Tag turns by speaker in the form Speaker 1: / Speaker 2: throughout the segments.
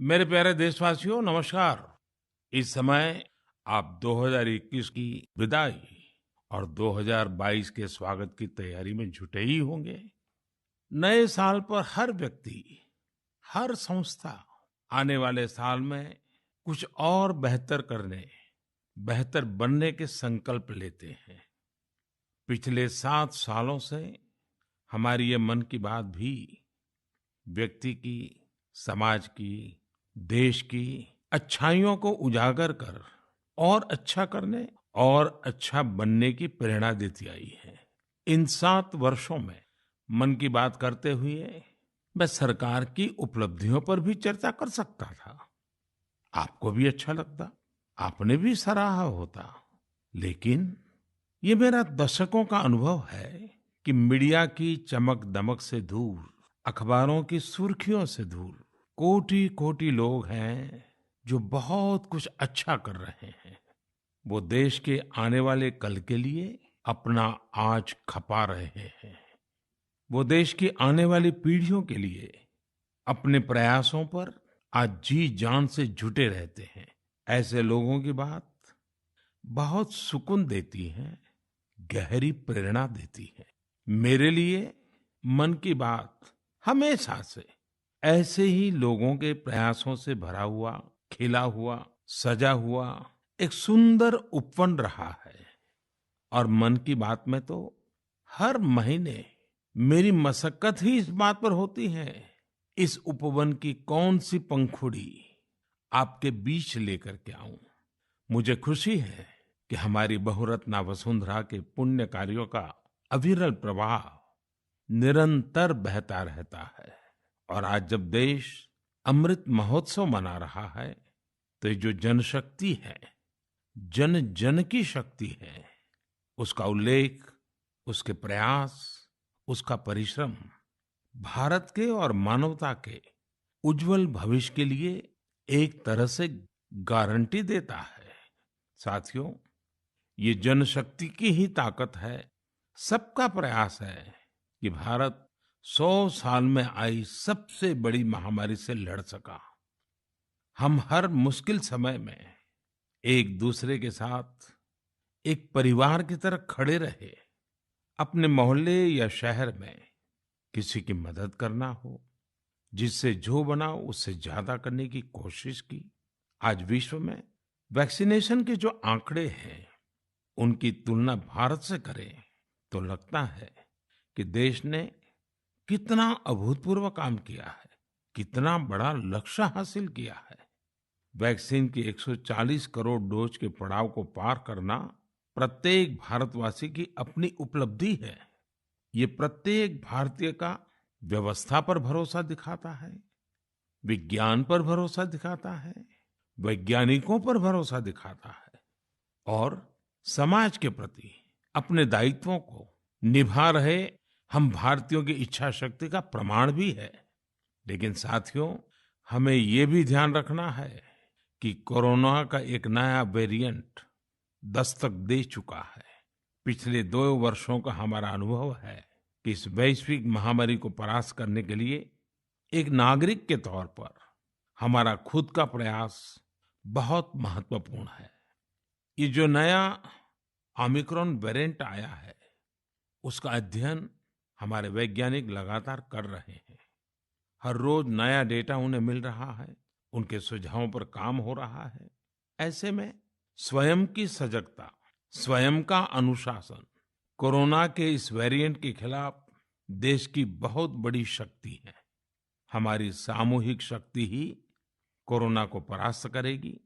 Speaker 1: मेरे प्यारे देशवासियों, नमस्कार। इस समय आप 2021 की विदाई और 2022 के स्वागत की तैयारी में जुटे ही होंगे। नए साल पर हर व्यक्ति, हर संस्था आने वाले साल में कुछ और बेहतर करने, बेहतर बनने के संकल्प लेते हैं। पिछले 7 सालों से हमारी ये मन की बात भी व्यक्ति की, समाज की, देश की अच्छाइयों को उजागर कर और अच्छा करने और अच्छा बनने की प्रेरणा देती आई है। इन 7 वर्षों में मन की बात करते हुए मैं सरकार की उपलब्धियों पर भी चर्चा कर सकता था। आपको भी अच्छा लगता, आपने भी सराहा होता। लेकिन ये मेरा दशकों का अनुभव है कि मीडिया की चमक दमक से दूर, अखबारों की सुर्खियों से दूर कोटि कोटि लोग हैं जो बहुत कुछ अच्छा कर रहे हैं। वो देश के आने वाले कल के लिए अपना आज खपा रहे हैं। वो देश की आने वाली पीढ़ियों के लिए अपने प्रयासों पर आज जी जान से जुटे रहते हैं। ऐसे लोगों की बात बहुत सुकून देती है, गहरी प्रेरणा देती है। मेरे लिए मन की बात हमेशा से ऐसे ही लोगों के प्रयासों से भरा हुआ, खिला हुआ, सजा हुआ एक सुंदर उपवन रहा है। और मन की बात में तो हर महीने मेरी मशक्कत ही इस बात पर होती है, इस उपवन की कौन सी पंखुड़ी आपके बीच लेकर के आऊं। मुझे खुशी है कि हमारी बहुरत्ना वसुंधरा के पुण्य कार्यों का अविरल प्रवाह निरंतर बहता रहता है। और आज जब देश अमृत महोत्सव मना रहा है, तो ये जो जनशक्ति है, जन जन की शक्ति है, उसका उल्लेख, उसके प्रयास, उसका परिश्रम भारत के और मानवता के उज्जवल भविष्य के लिए एक तरह से गारंटी देता है। साथियों, ये जनशक्ति की ही ताकत है, सबका प्रयास है कि भारत 100 साल में आई सबसे बड़ी महामारी से लड़ सका। हम हर मुश्किल समय में एक दूसरे के साथ एक परिवार की तरह खड़े रहे। अपने मोहल्ले या शहर में किसी की मदद करना हो, जिससे जो बना उससे ज्यादा करने की कोशिश की। आज विश्व में वैक्सीनेशन के जो आंकड़े हैं, उनकी तुलना भारत से करें तो लगता है कि देश ने कितना अभूतपूर्व काम किया है, कितना बड़ा लक्ष्य हासिल किया है। वैक्सीन की 140 करोड़ डोज के पड़ाव को पार करना प्रत्येक भारतवासी की अपनी उपलब्धि है। ये प्रत्येक भारतीय का व्यवस्था पर भरोसा दिखाता है, विज्ञान पर भरोसा दिखाता है, वैज्ञानिकों पर भरोसा दिखाता है और समाज के प्रति अपने दायित्वों को निभा रहे हम भारतीयों की इच्छा शक्ति का प्रमाण भी है। लेकिन साथियों, हमें ये भी ध्यान रखना है कि कोरोना का एक नया वेरिएंट दस्तक दे चुका है। पिछले 2 वर्षों का हमारा अनुभव है कि इस वैश्विक महामारी को परास्त करने के लिए एक नागरिक के तौर पर हमारा खुद का प्रयास बहुत महत्वपूर्ण है। ये जो नया ओमिक्रॉन वेरिएंट आया है, उसका अध्ययन हमारे वैज्ञानिक लगातार कर रहे हैं। हर रोज नया डेटा उन्हें मिल रहा है, उनके सुझावों पर काम हो रहा है। ऐसे में स्वयं की सजगता, स्वयं का अनुशासन कोरोना के इस वेरिएंट के खिलाफ देश की बहुत बड़ी शक्ति है। हमारी सामूहिक शक्ति ही कोरोना को परास्त करेगी।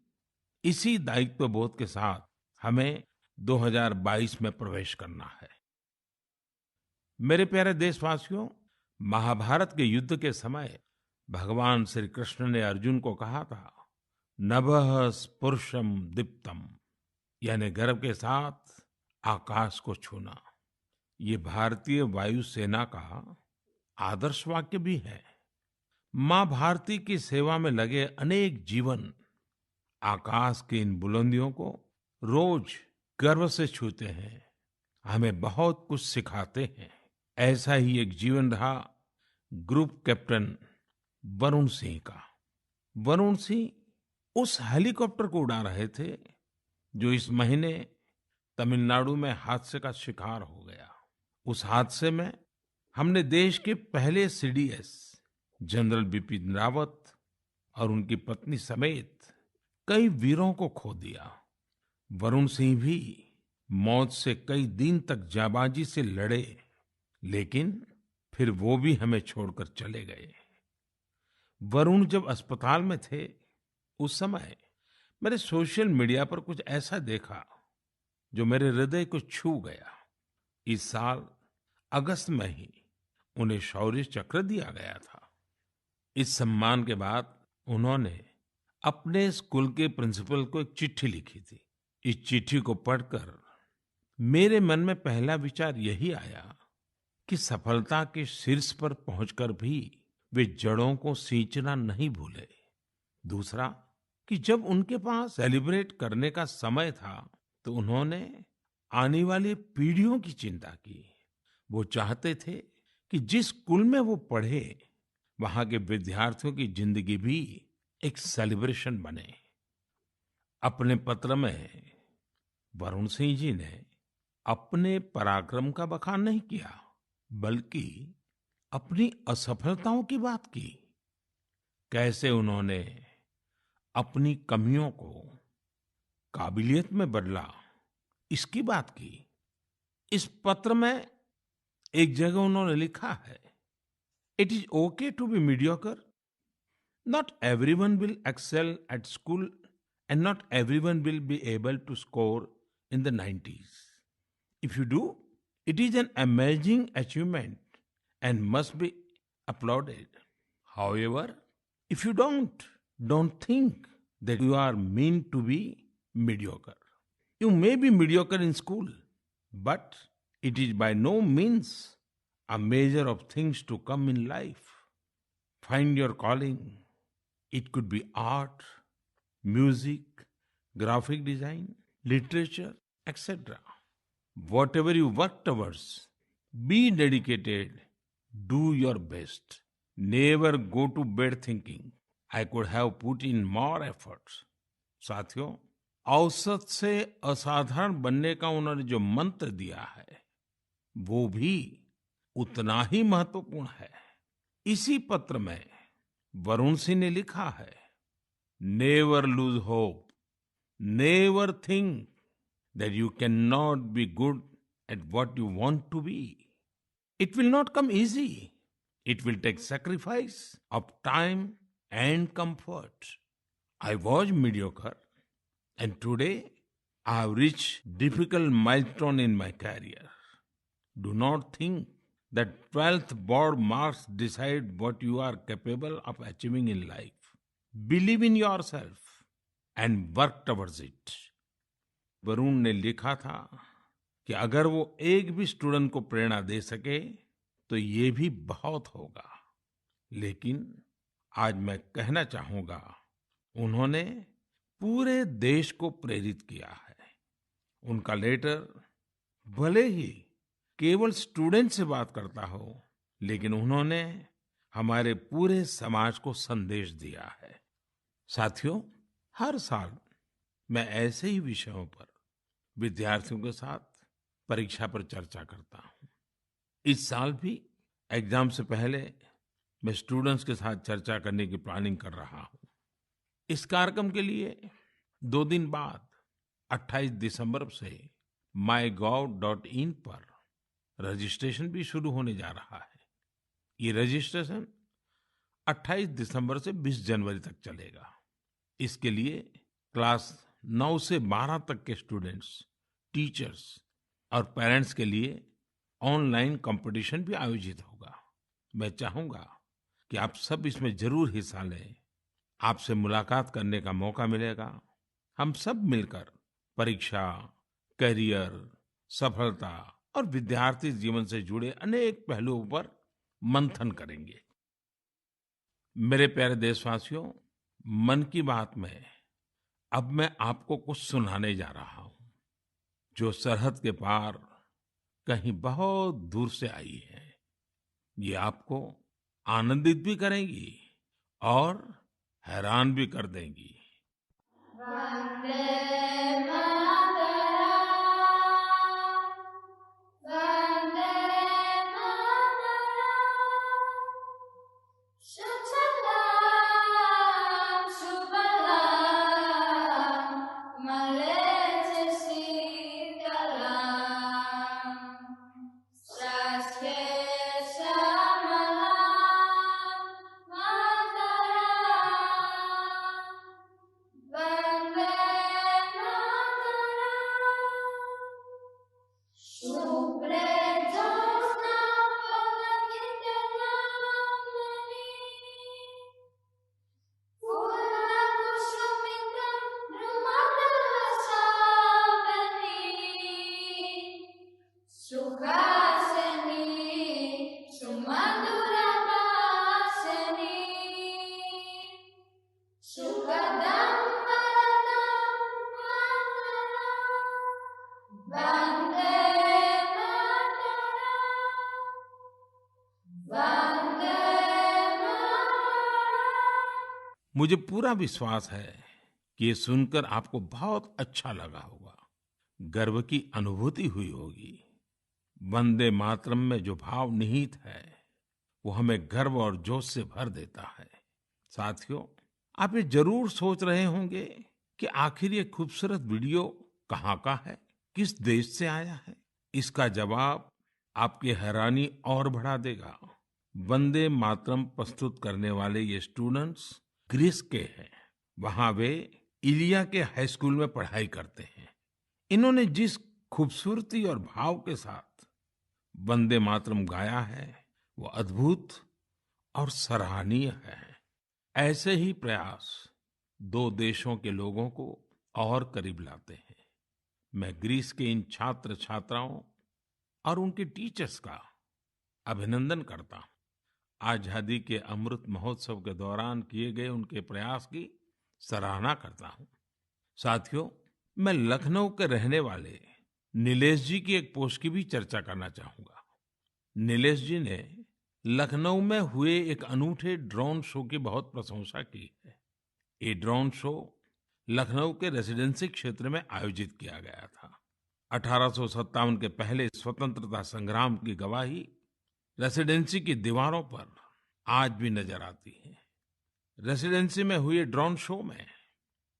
Speaker 1: इसी दायित्व बोध के साथ हमें 2022 में प्रवेश करना है। मेरे प्यारे देशवासियों, महाभारत के युद्ध के समय भगवान श्री कृष्ण ने अर्जुन को कहा था, नभः स्पृशम दीप्तम, यानी गर्व के साथ आकाश को छूना। ये भारतीय वायुसेना का आदर्श वाक्य भी है। माँ भारती की सेवा में लगे अनेक जीवन आकाश की इन बुलंदियों को रोज गर्व से छूते हैं, हमें बहुत कुछ सिखाते हैं। ऐसा ही एक जीवन रहा ग्रुप कैप्टन वरुण सिंह का। वरुण सिंह उस हेलीकॉप्टर को उड़ा रहे थे जो इस महीने तमिलनाडु में हादसे का शिकार हो गया। उस हादसे में हमने देश के पहले सीडीएस जनरल बिपिन रावत और उनकी पत्नी समेत कई वीरों को खो दिया। वरुण सिंह भी मौत से कई दिन तक जाबाजी से लड़े, लेकिन फिर वो भी हमें छोड़कर चले गए। वरुण जब अस्पताल में थे, उस समय मैंने सोशल मीडिया पर कुछ ऐसा देखा जो मेरे हृदय को छू गया। इस साल अगस्त में ही उन्हें शौर्य चक्र दिया गया था। इस सम्मान के बाद उन्होंने अपने स्कूल के प्रिंसिपल को एक चिट्ठी लिखी थी। इस चिट्ठी को पढ़कर मेरे मन में पहला विचार यही आया कि सफलता के शीर्ष पर पहुंचकर भी वे जड़ों को सींचना नहीं भूले। दूसरा कि जब उनके पास सेलिब्रेट करने का समय था तो उन्होंने आने वाली पीढ़ियों की चिंता की। वो चाहते थे कि जिस स्कूल में वो पढ़े वहां के विद्यार्थियों की जिंदगी भी एक सेलिब्रेशन बने। अपने पत्र में वरुण सिंह जी ने अपने पराक्रम का बखान नहीं किया, बल्कि अपनी असफलताओं की बात की। कैसे उन्होंने अपनी कमियों को काबिलियत में बदला, इसकी बात की। इस पत्र में एक जगह उन्होंने लिखा है, it is okay to be mediocre, not everyone will excel at school and not everyone will be able to score in the 90s. If you do, it is an amazing achievement and must be applauded. However, if you don't think that you are meant to be mediocre. You may be mediocre in school, but it is by no means a measure of things to come in life. Find your calling. It could be art, music, graphic design, literature, etc. Whatever you work towards, be dedicated, do your best. Never go to bed thinking, I could have put in more efforts. साथियों, औसत से असाधारण बनने का उन्होंने जो मंत्र दिया है, वो भी उतना ही महत्वपूर्ण है। इसी पत्र में वरुण सिंह ने लिखा है, never lose hope, never think that you cannot be good at what you want to be. It will not come easy. It will take sacrifice of time and comfort. I was mediocre and today I have reached difficult milestone in my career. Do not think that 12th board marks decide what you are capable of achieving in life. Believe in yourself and work towards it. Varun ने लिखा था कि अगर वो एक भी student को प्रेरणा दे सके तो ये भी बहुत होगा। लेकिन आज मैं कहना चाहूंगा, उन्होंने पूरे देश को प्रेरित किया है। उनका लेटर भले ही केवल स्टूडेंट से बात करता हो, लेकिन उन्होंने हमारे पूरे समाज को संदेश दिया है। साथियों, हर साल मैं ऐसे ही विषयों पर विद्यार्थियों के साथ परीक्षा पर चर्चा करता हूं। इस साल भी एग्जाम से पहले मैं स्टूडेंट्स के साथ चर्चा करने की प्लानिंग कर रहा हूं। इस कार्यक्रम के लिए 2 दिन बाद 28 दिसंबर से mygov.in पर रजिस्ट्रेशन भी शुरू होने जा रहा है। ये रजिस्ट्रेशन 28 दिसंबर से 20 जनवरी तक चलेगा। इसके लिए क्लास 9 से 12 तक के स्टूडेंट्स, टीचर्स और पेरेंट्स के लिए ऑनलाइन कंपटीशन भी आयोजित होगा। मैं चाहूंगा कि आप सब इसमें जरूर हिस्सा लें। आपसे मुलाकात करने का मौका मिलेगा। हम सब मिलकर परीक्षा, करियर, सफलता और विद्यार्थी जीवन से जुड़े अनेक पहलुओं पर मंथन करेंगे। मेरे प्यारे देशवासियों, मन की बात में अब मैं आपको कुछ सुनाने जा रहा हूं जो सरहद के पार कहीं बहुत दूर से आई है। ये आपको आनंदित भी करेंगी और हैरान भी कर देंगी।
Speaker 2: वन्दे मातरम्, वन्दे मातरम्, सुजलां सुफलां मलयजशीतलां, स्वस्ति श्यामलां मातरम्, वन्दे मातरम्, शुभ्रे ज्योत्स्ना फलकितयामिनी, फूलकुसुमितं द्रुमदलशोभिनी, सुहासिनी सुमधुरभाषिणी, सुखदं वरदं मातरम्, वन्दे मातरम्, वन्दे मातरम्।
Speaker 1: मुझे पूरा विश्वास है कि ये सुनकर आपको बहुत अच्छा लगा होगा, गर्व की अनुभूति हुई होगी। वंदे मातरम में जो भाव निहित है, वो हमें गर्व और जोश से भर देता है। साथियों, आप ये जरूर सोच रहे होंगे कि आखिर ये खूबसूरत वीडियो कहाँ का है, किस देश से आया है। इसका जवाब आपकी हैरानी और बढ़ा देगा। वंदे मातरम प्रस्तुत करने वाले ये स्टूडेंट्स ग्रीस के हैं। वहां वे इलिया के हाई स्कूल में पढ़ाई करते हैं। इन्होंने जिस खूबसूरती और भाव के साथ वंदे मातरम गाया है, वो अद्भुत और सराहनीय है। ऐसे ही प्रयास दो देशों के लोगों को और करीब लाते हैं। मैं ग्रीस के इन छात्र छात्राओं और उनके टीचर्स का अभिनंदन करता हूँ। आजादी के अमृत महोत्सव के दौरान किए गए उनके प्रयास की सराहना करता हूँ। साथियों, मैं लखनऊ के रहने वाले नीलेश जी की एक पोस्ट की भी चर्चा करना चाहूंगा। नीलेश जी ने लखनऊ में हुए एक अनूठे ड्रोन शो की बहुत प्रशंसा की है। ये ड्रोन शो लखनऊ के रेसिडेंसी क्षेत्र में आयोजित किया गया था। 1857 के पहले स्वतंत्रता संग्राम की गवाही रेसिडेंसी की दीवारों पर आज भी नजर आती है। रेसिडेंसी में हुए ड्रोन शो में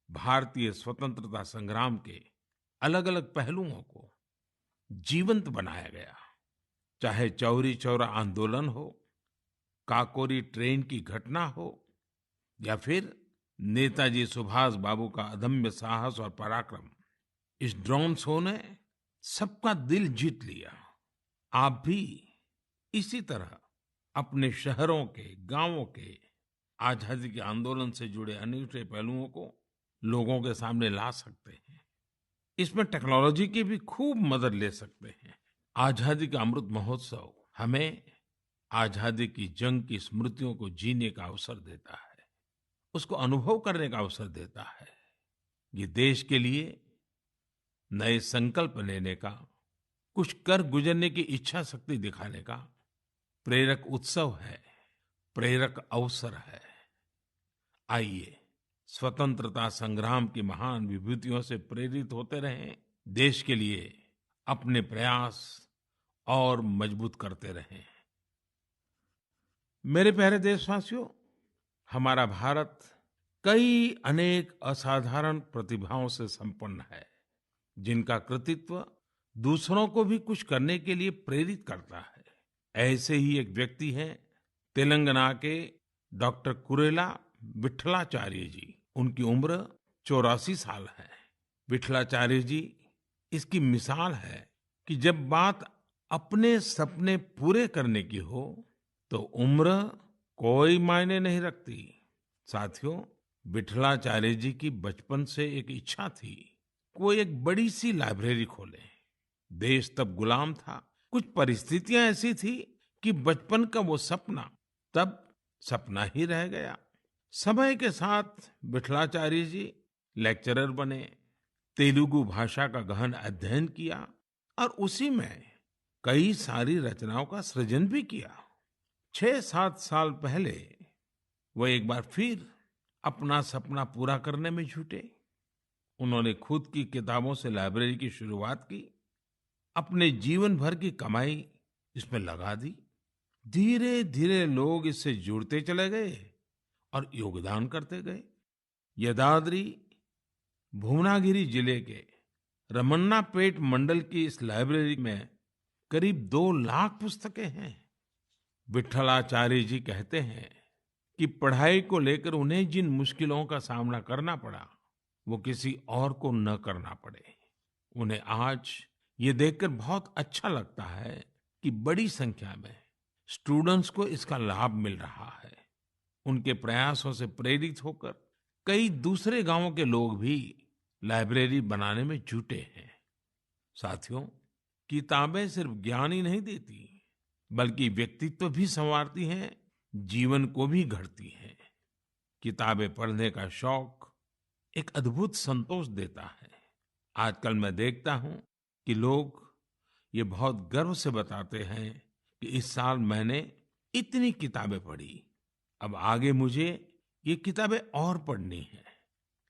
Speaker 1: भारतीय स्वतंत्रता संग्राम के अलग अलग पहलुओं को जीवंत बनाया गया। चाहे चौरी चौरा आंदोलन हो, काकोरी ट्रेन की घटना हो, या फिर नेताजी सुभाष बाबू का अदम्य साहस और पराक्रम, इस ड्रोन शो ने सबका दिल जीत लिया। आप भी इसी तरह अपने शहरों के, गांवों के आजादी के आंदोलन से जुड़े अनूठे पहलुओं को लोगों के सामने ला सकते हैं। इसमें टेक्नोलॉजी की भी खूब मदद ले सकते हैं। आजादी का अमृत महोत्सव हमें आजादी की जंग की स्मृतियों को जीने का अवसर देता है, उसको अनुभव करने का अवसर देता है। ये देश के लिए नए संकल्प लेने का, कुछ कर गुजरने की इच्छा शक्ति दिखाने का प्रेरक उत्सव है, प्रेरक अवसर है। आइए स्वतंत्रता संग्राम की महान विभूतियों से प्रेरित होते रहें, देश के लिए अपने प्रयास और मजबूत करते रहें। मेरे प्यारे देशवासियों, हमारा भारत कई अनेक असाधारण प्रतिभाओं से संपन्न है, जिनका कृतित्व दूसरों को भी कुछ करने के लिए प्रेरित करता है। ऐसे ही एक व्यक्ति हैं तेलंगाना के डॉक्टर कुरेला विट्ठलाचार्य जी। उनकी उम्र 84 साल है। विट्ठलाचार्य जी इसकी मिसाल है कि जब बात अपने सपने पूरे करने की हो तो उम्र कोई मायने नहीं रखती। साथियों, विट्ठलाचार्य जी की बचपन से एक इच्छा थी, वो एक बड़ी सी लाइब्रेरी खोले। देश तब गुलाम था, कुछ परिस्थितियां ऐसी थी कि बचपन का वो सपना तब सपना ही रह गया। समय के साथ विट्ठलाचार्य जी लेक्चरर बने, तेलुगु भाषा का गहन अध्ययन किया और उसी में कई सारी रचनाओं का सृजन भी किया। 6-7 साल पहले वो एक बार फिर अपना सपना पूरा करने में जुटे। उन्होंने खुद की किताबों से लाइब्रेरी की शुरुआत की, अपने जीवन भर की कमाई इसमें लगा दी। धीरे धीरे लोग इससे जुड़ते चले गए और योगदान करते गए। यदाद्री भुवनागिरी जिले के रमन्नापेट मंडल की इस लाइब्रेरी में करीब 2 लाख पुस्तकें हैं। विट्ठलाचार्य जी कहते हैं कि पढ़ाई को लेकर उन्हें जिन मुश्किलों का सामना करना पड़ा, वो किसी और को न करना पड़े। उन्हें आज ये देखकर बहुत अच्छा लगता है कि बड़ी संख्या में स्टूडेंट्स को इसका लाभ मिल रहा है। उनके प्रयासों से प्रेरित होकर कई दूसरे गांवों के लोग भी लाइब्रेरी बनाने में जुटे हैं। साथियों, किताबें सिर्फ ज्ञान ही नहीं देती, बल्कि व्यक्तित्व भी संवारती हैं, जीवन को भी गढ़ती हैं। किताबें पढ़ने का शौक एक अद्भुत संतोष देता है। आजकल मैं देखता हूं कि लोग ये बहुत गर्व से बताते हैं कि इस साल मैंने इतनी किताबें पढ़ी, अब आगे मुझे ये किताबें और पढ़नी है।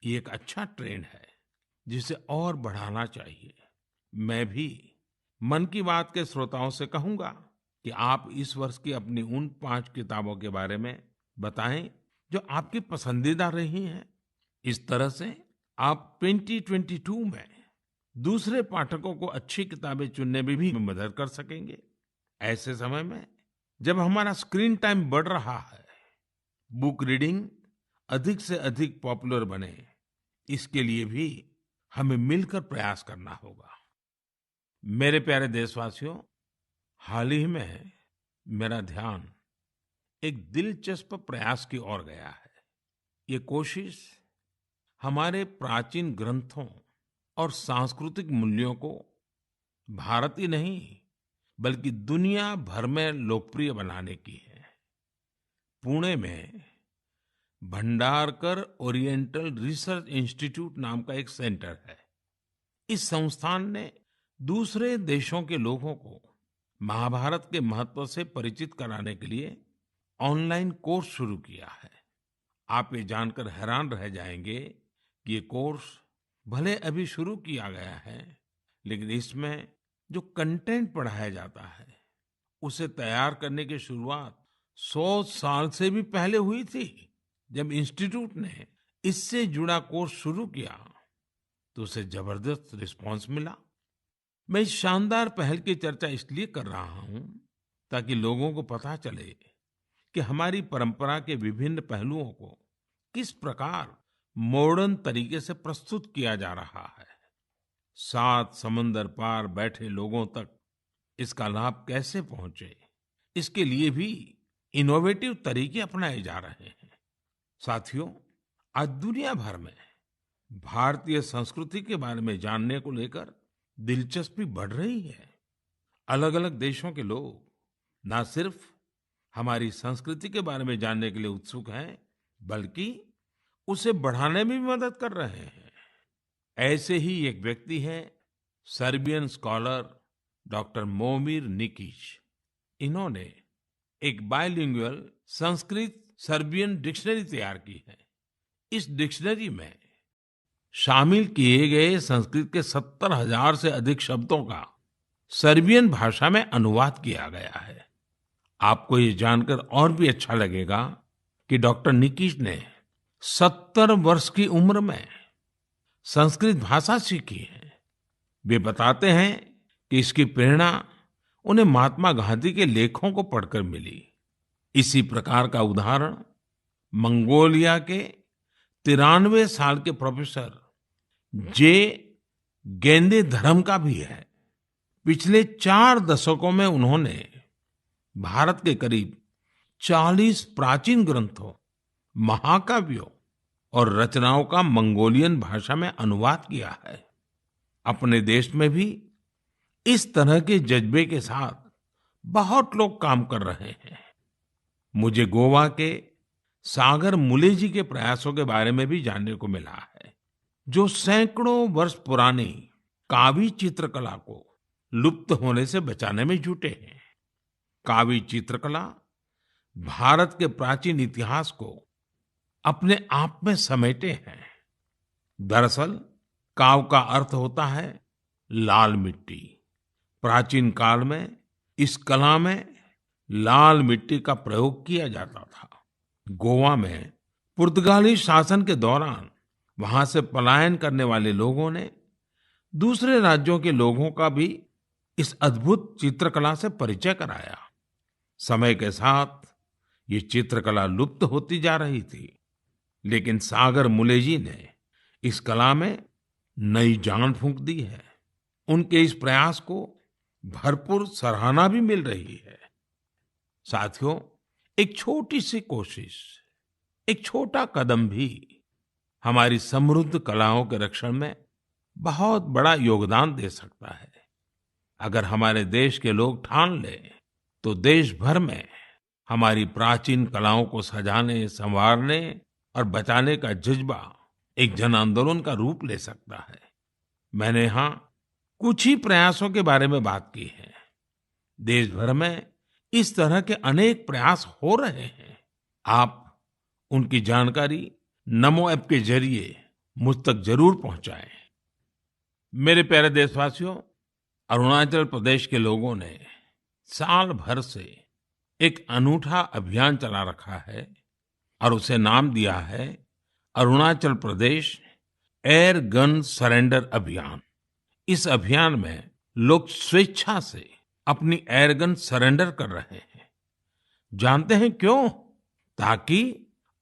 Speaker 1: ये एक अच्छा ट्रेंड है जिसे और बढ़ाना चाहिए। मैं भी मन की बात के श्रोताओं से कहूंगा कि आप इस वर्ष की अपनी उन 5 किताबों के बारे में बताएं जो आपकी पसंदीदा रही हैं। इस तरह से आप 2022 में दूसरे पाठकों को अच्छी किताबें चुनने में भी मदद कर सकेंगे। ऐसे समय में जब हमारा स्क्रीन टाइम बढ़ रहा है, बुक रीडिंग अधिक से अधिक पॉपुलर बने, इसके लिए भी हमें मिलकर प्रयास करना होगा। मेरे प्यारे देशवासियों, हाल ही में मेरा ध्यान एक दिलचस्प प्रयास की ओर गया है। ये कोशिश हमारे प्राचीन ग्रंथों और सांस्कृतिक मूल्यों को भारत ही नहीं बल्कि दुनिया भर में लोकप्रिय बनाने की है। पुणे में भंडारकर ओरिएंटल रिसर्च इंस्टीट्यूट नाम का एक सेंटर है। इस संस्थान ने दूसरे देशों के लोगों को महाभारत के महत्व से परिचित कराने के लिए ऑनलाइन कोर्स शुरू किया है। आप ये जानकर हैरान रह जाएंगे कि ये कोर्स भले अभी शुरू किया गया है, लेकिन इसमें जो कंटेंट पढ़ाया जाता है उसे तैयार करने की शुरुआत 100 साल से भी पहले हुई थी। जब इंस्टीट्यूट ने इससे जुड़ा कोर्स शुरू किया तो उसे जबरदस्त रिस्पांस मिला। मैं इस शानदार पहल की चर्चा इसलिए कर रहा हूं ताकि लोगों को पता चले कि हमारी परंपरा के विभिन्न पहलुओं को किस प्रकार मॉडर्न तरीके से प्रस्तुत किया जा रहा है। 7 समंदर पार बैठे लोगों तक इसका लाभ कैसे पहुंचे, इसके लिए भी इनोवेटिव तरीके अपनाए जा रहे हैं। साथियों, आज दुनिया भर में भारतीय संस्कृति के बारे में जानने को लेकर दिलचस्पी बढ़ रही है। अलग अलग देशों के लोग ना सिर्फ हमारी संस्कृति के बारे में जानने के लिए उत्सुक हैं, बल्कि उसे बढ़ाने में भी मदद कर रहे हैं। ऐसे ही एक व्यक्ति हैं सर्बियन स्कॉलर डॉक्टर मोमिर निकिच। इन्होंने एक बाइलिंगुअल संस्कृत सर्बियन डिक्शनरी तैयार की है। इस डिक्शनरी में शामिल किए गए संस्कृत के 70,000 से अधिक शब्दों का सर्बियन भाषा में अनुवाद किया गया है। आपको ये जानकर और भी अच्छा लगेगा कि डॉक्टर निकिच ने 70 वर्ष की उम्र में संस्कृत भाषा सीखी है। वे बताते हैं कि इसकी प्रेरणा उन्हें महात्मा गांधी के लेखों को पढ़कर मिली। इसी प्रकार का उदाहरण मंगोलिया के 93 साल के प्रोफेसर जे गेंदेधरम का भी है। पिछले 4 दशकों में उन्होंने भारत के करीब 40 प्राचीन ग्रंथों, महाकाव्यों और रचनाओं का मंगोलियन भाषा में अनुवाद किया है। अपने देश में भी इस तरह के जज्बे के साथ बहुत लोग काम कर रहे हैं। मुझे गोवा के सागर मुले जी के प्रयासों के बारे में भी जानने को मिला है, जो सैकड़ों वर्ष पुरानी कावी चित्रकला को लुप्त होने से बचाने में जुटे हैं। कावी चित्रकला भारत के प्राचीन इतिहास को अपने आप में समेटे हैं। दरअसल काव का अर्थ होता है लाल मिट्टी। प्राचीन काल में इस कला में लाल मिट्टी का प्रयोग किया जाता था। गोवा में पुर्तगाली शासन के दौरान वहां से पलायन करने वाले लोगों ने दूसरे राज्यों के लोगों का भी इस अद्भुत चित्रकला से परिचय कराया। समय के साथ ये चित्रकला लुप्त होती जा रही थी, लेकिन सागर मुले जी ने इस कला में नई जान फूंक दी है। उनके इस प्रयास को भरपूर सराहना भी मिल रही है। साथियों, एक छोटी सी कोशिश, एक छोटा कदम भी हमारी समृद्ध कलाओं के रक्षण में बहुत बड़ा योगदान दे सकता है। अगर हमारे देश के लोग ठान लें तो देश भर में हमारी प्राचीन कलाओं को सजाने, संवारने और बचाने का जज्बा एक जन आंदोलन का रूप ले सकता है। मैंने यहाँ कुछ ही प्रयासों के बारे में बात की है। देश भर में इस तरह के अनेक प्रयास हो रहे हैं। आप उनकी जानकारी नमो ऐप के जरिए मुझ तक जरूर पहुंचाएं। मेरे प्यारे देशवासियों, अरुणाचल प्रदेश के लोगों ने साल भर से एक अनूठा अभियान चला रखा है और उसे नाम दिया है Arunachal Pradesh air gun surrender अभियान। इस अभियान में लोग स्वेच्छा से अपनी एयर गन सरेंडर कर रहे हैं। जानते हैं क्यों? ताकि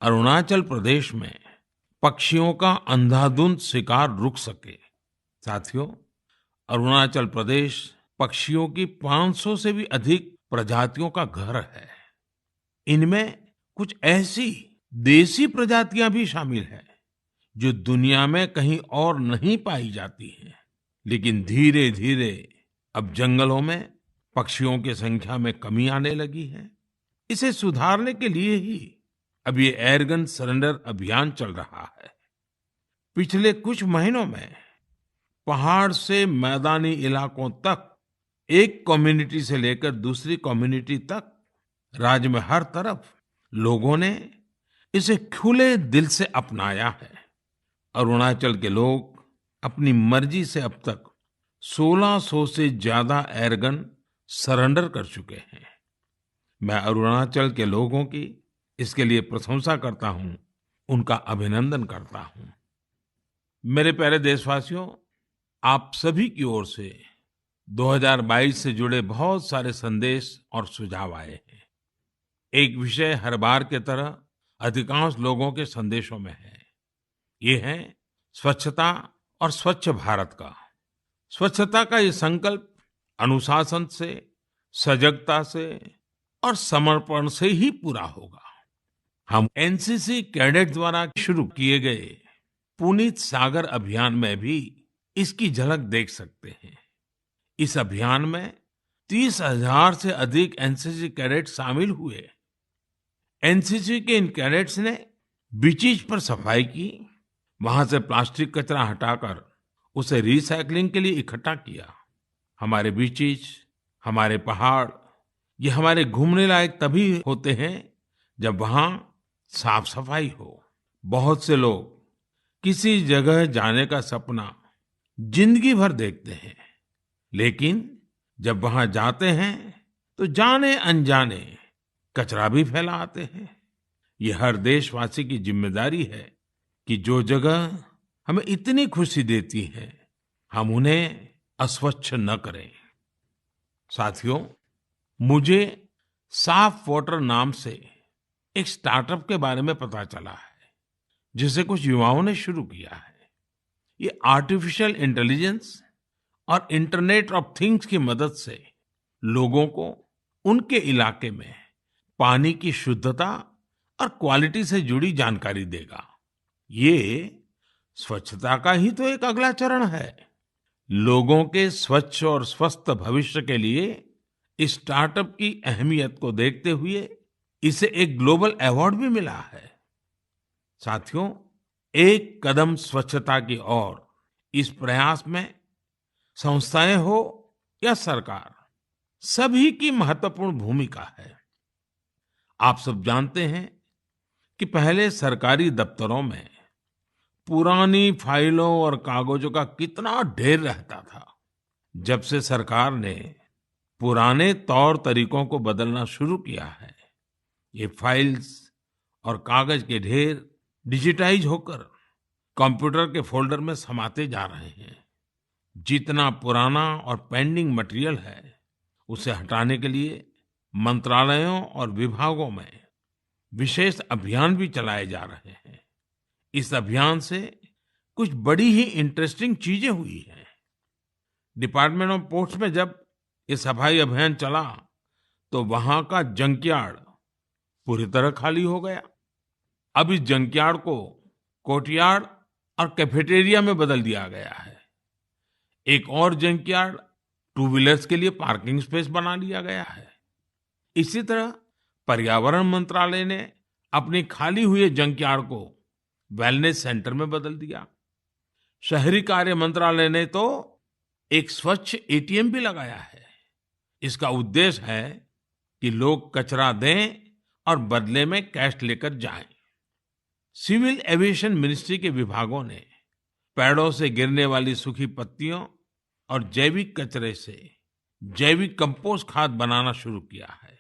Speaker 1: अरुणाचल प्रदेश में पक्षियों का अंधाधुंध शिकार रुक सके। साथियों, अरुणाचल प्रदेश पक्षियों की 500 से भी अधिक प्रजातियों का घर है। इनमें कुछ ऐसी देसी प्रजातियां भी शामिल हैं जो दुनिया में कहीं और नहीं पाई जाती हैं। लेकिन धीरे धीरे अब जंगलों में पक्षियों की संख्या में कमी आने लगी है। इसे सुधारने के लिए ही अब ये एयरगन सरेंडर अभियान चल रहा है। पिछले कुछ महीनों में पहाड़ से मैदानी इलाकों तक, एक कम्युनिटी से लेकर दूसरी कम्युनिटी तक, राज्य में हर तरफ लोगों ने इसे खुले दिल से अपनाया है। अरुणाचल के लोग अपनी मर्जी से अब तक 1600 से ज्यादा एयरगन सरेंडर कर चुके हैं। मैं अरुणाचल के लोगों की इसके लिए प्रशंसा करता हूं, उनका अभिनंदन करता हूं। मेरे प्यारे देशवासियों, आप सभी की ओर से 2022 से जुड़े बहुत सारे संदेश और सुझाव आए हैं। एक विषय हर बार की तरह अधिकांश लोगों के संदेशों में है। ये है स्वच्छता और स्वच्छ भारत का। स्वच्छता का ये संकल्प अनुशासन से, सजगता से और समर्पण से ही पूरा होगा। हम एनसीसी कैडेट द्वारा शुरू किए गए पुनीत सागर अभियान में भी इसकी झलक देख सकते हैं। इस अभियान में 30,000 से अधिक एनसीसी कैडेट शामिल हुए। एनसीसी के इन कैडेट्स ने बीचेस पर सफाई की, वहां से प्लास्टिक कचरा हटाकर उसे रिसाइकलिंग के लिए इकट्ठा किया। हमारे बीचेस, हमारे पहाड़, ये हमारे घूमने लायक तभी होते हैं जब वहां साफ सफाई हो। बहुत से लोग किसी जगह जाने का सपना जिंदगी भर देखते हैं, लेकिन जब वहां जाते हैं तो जाने अनजाने कचरा भी फैला आते हैं। ये हर देशवासी की जिम्मेदारी है कि जो जगह हमें इतनी खुशी देती है, हम उन्हें अस्वच्छ न करें। साथियों, मुझे साफ वाटर नाम से एक स्टार्टअप के बारे में पता चला है, जिसे कुछ युवाओं ने शुरू किया है। ये आर्टिफिशियल इंटेलिजेंस और इंटरनेट ऑफ थिंग्स की मदद से लोगों को उनके इलाके में पानी की शुद्धता और क्वालिटी से जुड़ी जानकारी देगा। ये स्वच्छता का ही तो एक अगला चरण है। लोगों के स्वच्छ और स्वस्थ भविष्य के लिए इस स्टार्टअप की अहमियत को देखते हुए इसे एक ग्लोबल अवार्ड भी मिला है। साथियों, एक कदम स्वच्छता की ओर, इस प्रयास में संस्थाएं हो या सरकार, सभी की महत्वपूर्ण भूमिका है। आप सब जानते हैं कि पहले सरकारी दफ्तरों में पुरानी फाइलों और कागजों का कितना ढेर रहता था। जब से सरकार ने पुराने तौर तरीकों को बदलना शुरू किया है, ये फाइल्स और कागज के ढेर डिजिटाइज होकर कंप्यूटर के फोल्डर में समाते जा रहे हैं। जितना पुराना और पेंडिंग मटेरियल है, उसे हटाने के लिए मंत्रालयों और विभागों में विशेष अभियान भी चलाए जा रहे हैं। इस अभियान से कुछ बड़ी ही इंटरेस्टिंग चीजें हुई हैं। डिपार्टमेंट ऑफ पोस्ट में जब ये सफाई अभियान चला, तो वहां का जंकयार्ड पूरी तरह खाली हो गया। अब इस जंकयार्ड को कोर्टयार्ड और कैफेटेरिया में बदल दिया गया है। एक और जंकयार्ड टू व्हीलर्स के लिए पार्किंग स्पेस बना लिया गया है। इसी तरह पर्यावरण मंत्रालय ने अपनी खाली हुए जंकयार्ड को वेलनेस सेंटर में बदल दिया। शहरी कार्य मंत्रालय ने तो एक स्वच्छ एटीएम भी लगाया है। इसका उद्देश्य है कि लोग कचरा दें और बदले में कैश लेकर जाएं। सिविल एविएशन मिनिस्ट्री के विभागों ने पेड़ों से गिरने वाली सूखी पत्तियों और जैविक कचरे से जैविक कंपोस्ट खाद बनाना शुरू किया है।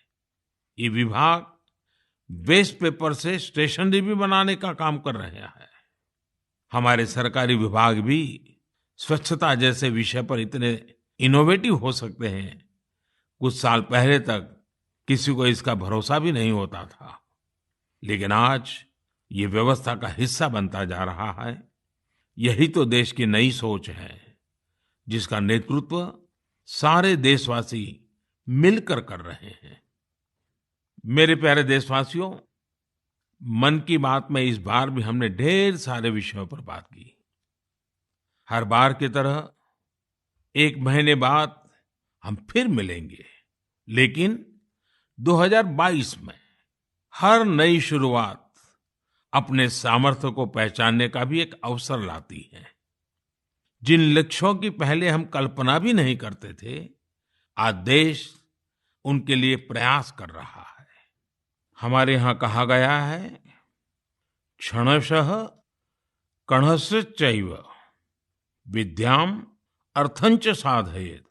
Speaker 1: ये विभाग वेस्ट पेपर से स्टेशनरी भी बनाने का काम कर रहे हैं। हमारे सरकारी विभाग भी स्वच्छता जैसे विषय पर इतने इनोवेटिव हो सकते हैं। कुछ साल पहले तक किसी को इसका भरोसा भी नहीं होता था, लेकिन आज ये व्यवस्था का हिस्सा बनता जा रहा है। यही तो देश की नई सोच है, जिसका नेतृत्व सारे देशवासी मिलकर कर रहे हैं। मेरे प्यारे देशवासियों, मन की बात में इस बार भी हमने ढेर सारे विषयों पर बात की। हर बार की तरह एक महीने बाद हम फिर मिलेंगे, लेकिन 2022 में हर नई शुरुआत अपने सामर्थ्य को पहचानने का भी एक अवसर लाती है। जिन लक्ष्यों की पहले हम कल्पना भी नहीं करते थे, आज देश उनके लिए प्रयास कर रहा है। हमारे यहाँ कहा गया है, क्षणशः कणशश्चैव विद्याम अर्थंच साधयेत्।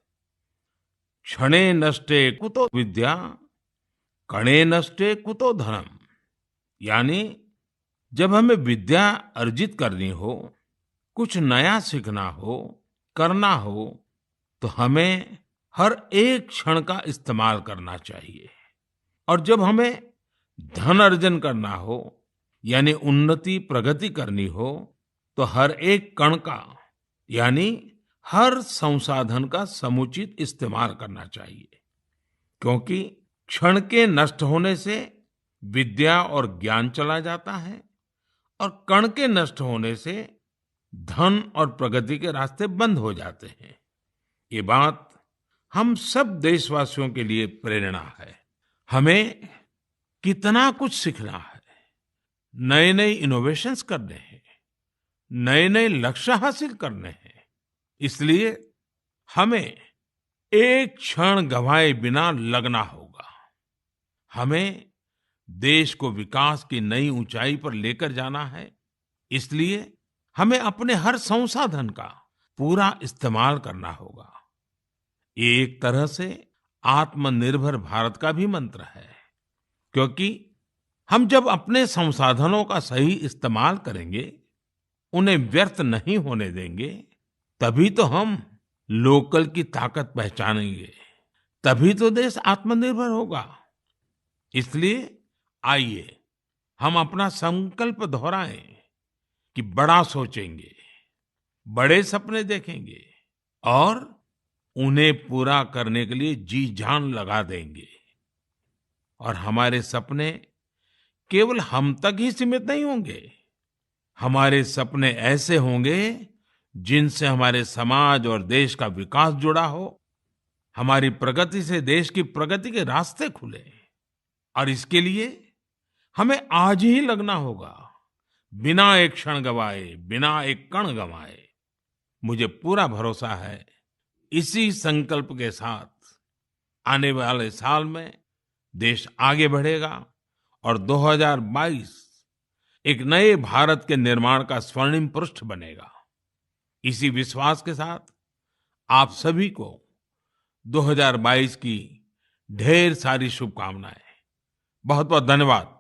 Speaker 1: क्षणे नष्टे कुतो विद्या, कणे नष्टे कुतो धनम। यानी जब हमें विद्या अर्जित करनी हो, कुछ नया सीखना हो, करना हो, तो हमें हर एक क्षण का इस्तेमाल करना चाहिए। और जब हमें धन अर्जन करना हो, यानी उन्नति प्रगति करनी हो, तो हर एक कण का यानी हर संसाधन का समुचित इस्तेमाल करना चाहिए। क्योंकि क्षण के नष्ट होने से विद्या और ज्ञान चला जाता है, और कण के नष्ट होने से धन और प्रगति के रास्ते बंद हो जाते हैं। ये बात हम सब देशवासियों के लिए प्रेरणा है। हमें कितना कुछ सीखना है, नए नए इनोवेशंस करने हैं, नए नए लक्ष्य हासिल करने हैं। इसलिए हमें एक क्षण गंवाए बिना लगना होगा। हमें देश को विकास की नई ऊंचाई पर लेकर जाना है। इसलिए हमें अपने हर संसाधन का पूरा इस्तेमाल करना होगा। ये एक तरह से आत्मनिर्भर भारत का भी मंत्र है, क्योंकि हम जब अपने संसाधनों का सही इस्तेमाल करेंगे, उन्हें व्यर्थ नहीं होने देंगे, तभी तो हम लोकल की ताकत पहचानेंगे, तभी तो देश आत्मनिर्भर होगा। इसलिए आइए हम अपना संकल्प दोहराएं कि बड़ा सोचेंगे, बड़े सपने देखेंगे और उन्हें पूरा करने के लिए जी जान लगा देंगे। और हमारे सपने केवल हम तक ही सीमित नहीं होंगे। हमारे सपने ऐसे होंगे जिनसे हमारे समाज और देश का विकास जुड़ा हो, हमारी प्रगति से देश की प्रगति के रास्ते खुले। और इसके लिए हमें आज ही लगना होगा, बिना एक क्षण गवाए, बिना एक कण गवाए। मुझे पूरा भरोसा है, इसी संकल्प के साथ आने वाले साल में देश आगे बढ़ेगा और 2022 एक नए भारत के निर्माण का स्वर्णिम पृष्ठ बनेगा। इसी विश्वास के साथ आप सभी को 2022 की ढेर सारी शुभकामनाएं। बहुत बहुत धन्यवाद।